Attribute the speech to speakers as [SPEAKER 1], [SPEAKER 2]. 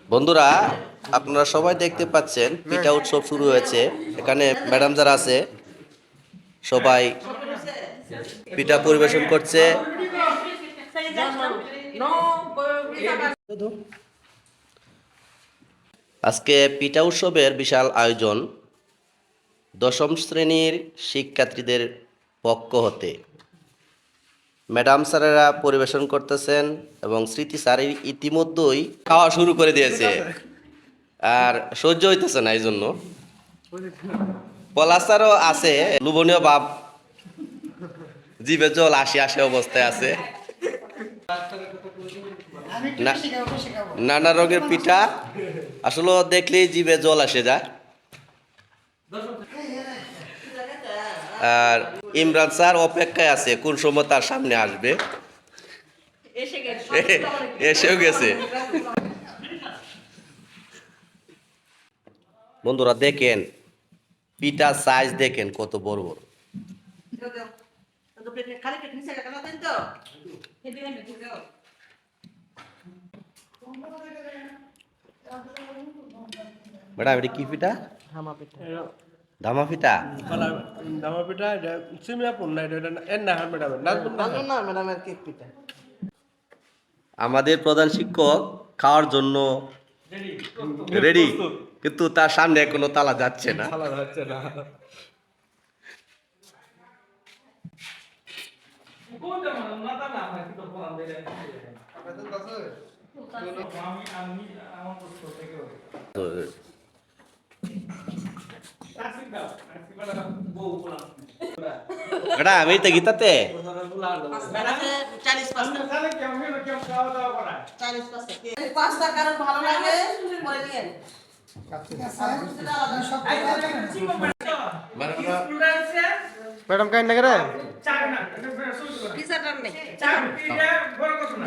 [SPEAKER 1] বন্ধুরা, আপনারা সবাই দেখতে পাচ্ছেন পিঠা উৎসব শুরু হয়েছে। এখানে ম্যাডাম যারা আছে সবাই পিঠা পরিবেশন করছে। আজকে পিঠা উৎসবের বিশাল আয়োজন দশম শ্রেণীর শিক্ষার্থীদের পক্ষ হতে ম্যাডাম স্যারেরা পরিবেশন করতেছেন এবং স্মৃতি স্যার ইতিমধ্যেই খাওয়া শুরু করে দিয়েছে, আর সহ্য হইতেছে না, এই জন্য পলাশারও আছে লোভনীয় ভাব, জিভে জল আসে আসে অবস্থায় আছে। নানা রঙের পিঠা আসলে দেখলেই জিভে জল আসে যায়। আর ইমরান স্যার অপেক্ষায় আছে কোন সময় তার সামনে আসবে। এসেও গেছে। বন্ধুরা দেখেন পিঠা সাইজ দেখেন কত বড় বড়। ম্যাডাম এটা কি পিঠা? ধামা পিঠা।
[SPEAKER 2] ধামা পিঠা এটা সিমিয়াপুর না, এটা এর না ম্যাডাম না ম্যাডামের কেক পিঠা।
[SPEAKER 1] আমাদের প্রধান শিক্ষক খাওয়ার জন্য রেডি, কিন্তু তার সামনে কোনো তালা যাচ্ছে না।
[SPEAKER 2] ভালো হচ্ছে না।
[SPEAKER 1] এটা আমি তো গীতাতে
[SPEAKER 2] ম্যাডাম কাইন্না করে